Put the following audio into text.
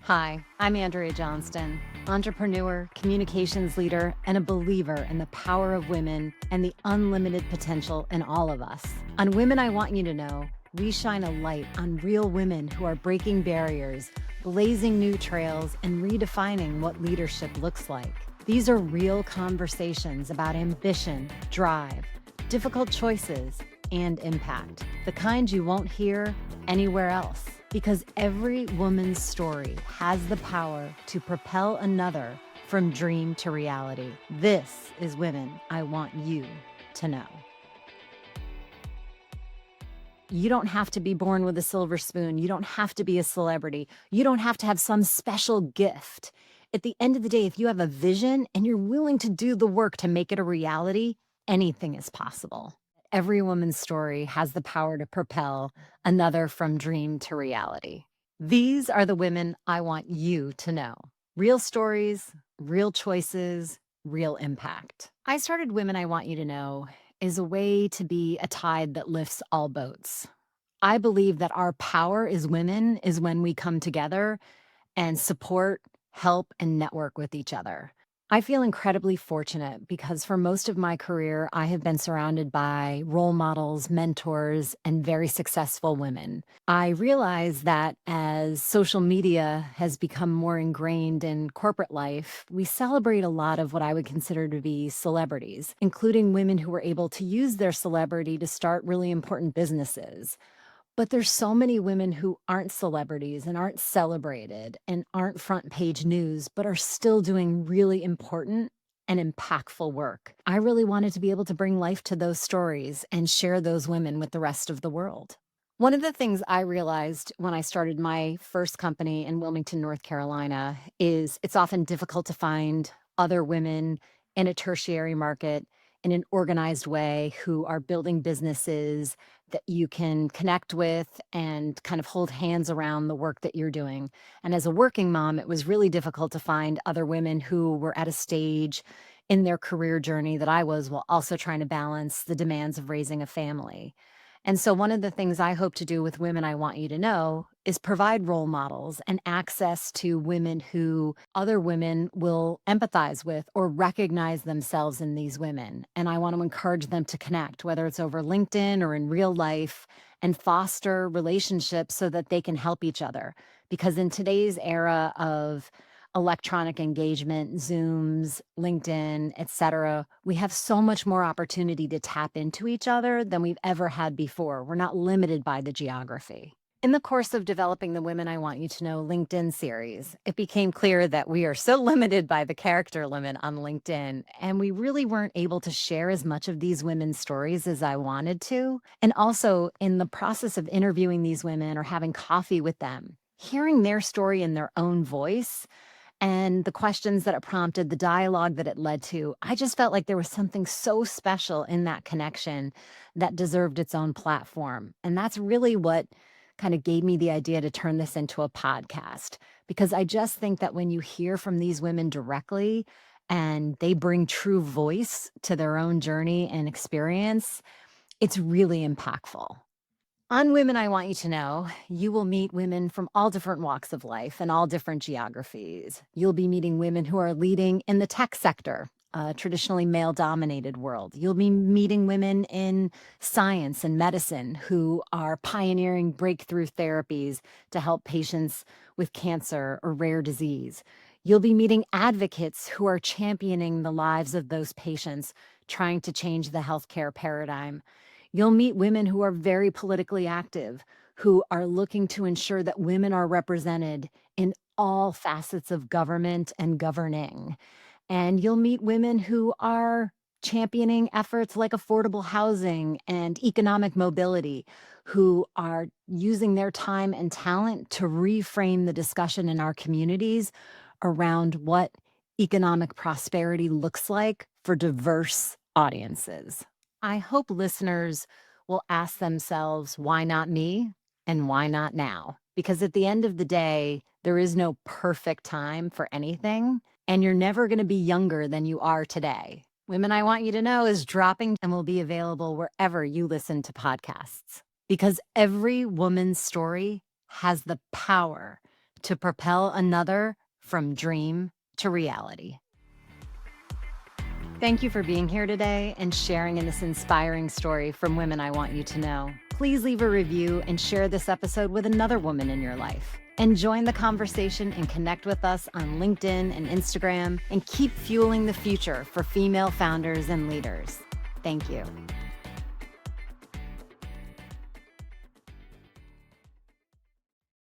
Hi, I'm Andrea Johnston, entrepreneur, communications leader, and a believer in the power of women and the unlimited potential in all of us. On Women I Want You to Know, we shine a light on real women who are breaking barriers, blazing new trails, and redefining what leadership looks like. These are real conversations about ambition, drive, difficult choices, and impact, the kind you won't hear anywhere else. Because every woman's story has the power to propel another from dream to reality. This is Women I Want You to Know. You don't have to be born with a silver spoon. You don't have to be a celebrity. You don't have to have some special gift. At the end of the day, if you have a vision and you're willing to do the work to make it a reality, anything is possible. Every woman's story has the power to propel another from dream to reality. These are the women I want you to know. Real stories, real choices, real impact. I started Women I Want You to Know as a way to be a tide that lifts all boats. I believe that our power as women is when we come together and support, help, and network with each other. I feel incredibly fortunate because for most of my career, I have been surrounded by role models, mentors, and very successful women. I realize that as social media has become more ingrained in corporate life, we celebrate a lot of what I would consider to be celebrities, including women who were able to use their celebrity to start really important businesses. But there's so many women who aren't celebrities and aren't celebrated and aren't front page news, but are still doing really important and impactful work. I really wanted to be able to bring life to those stories and share those women with the rest of the world. One of the things I realized when I started my first company in Wilmington, North Carolina, is it's often difficult to find other women in a tertiary market in an organized way who are building businesses that you can connect with and kind of hold hands around the work that you're doing. And as a working mom, it was really difficult to find other women who were at a stage in their career journey that I was, while also trying to balance the demands of raising a family. And so, one of the things I hope to do with Women I Want You to Know is provide role models and access to women who other women will empathize with or recognize themselves in these women. And I want to encourage them to connect, whether it's over LinkedIn or in real life, and foster relationships so that they can help each other. Because in today's era of electronic engagement, Zooms, LinkedIn, et cetera, we have so much more opportunity to tap into each other than we've ever had before. We're not limited by the geography. In the course of developing the Women I Want You to Know LinkedIn series, it became clear that we are so limited by the character limit on LinkedIn, and we really weren't able to share as much of these women's stories as I wanted to. And also, in the process of interviewing these women or having coffee with them, hearing their story in their own voice and the questions that it prompted, the dialogue that it led to, I just felt like there was something so special in that connection that deserved its own platform. And that's really what kind of gave me the idea to turn this into a podcast, because I just think that when you hear from these women directly and they bring true voice to their own journey and experience, it's really impactful. On Women I Want You to Know, you will meet women from all different walks of life and all different geographies. You'll be meeting women who are leading in the tech sector, a traditionally male dominated world. You'll be meeting women in science and medicine who are pioneering breakthrough therapies to help patients with cancer or rare disease. You'll be meeting advocates who are championing the lives of those patients, trying to change the healthcare paradigm. You'll meet women who are very politically active, who are looking to ensure that women are represented in all facets of government and governing. And you'll meet women who are championing efforts like affordable housing and economic mobility, who are using their time and talent to reframe the discussion in our communities around what economic prosperity looks like for diverse audiences. I hope listeners will ask themselves, why not me and why not now? Because at the end of the day, there is no perfect time for anything, and you're never going to be younger than you are today. Women I Want You to Know is dropping and will be available wherever you listen to podcasts, because every woman's story has the power to propel another from dream to reality. Thank you for being here today and sharing in this inspiring story from women I want you to know. Please leave a review and share this episode with another woman in your life. And join the conversation and connect with us on LinkedIn and Instagram, and keep fueling the future for female founders and leaders. Thank you.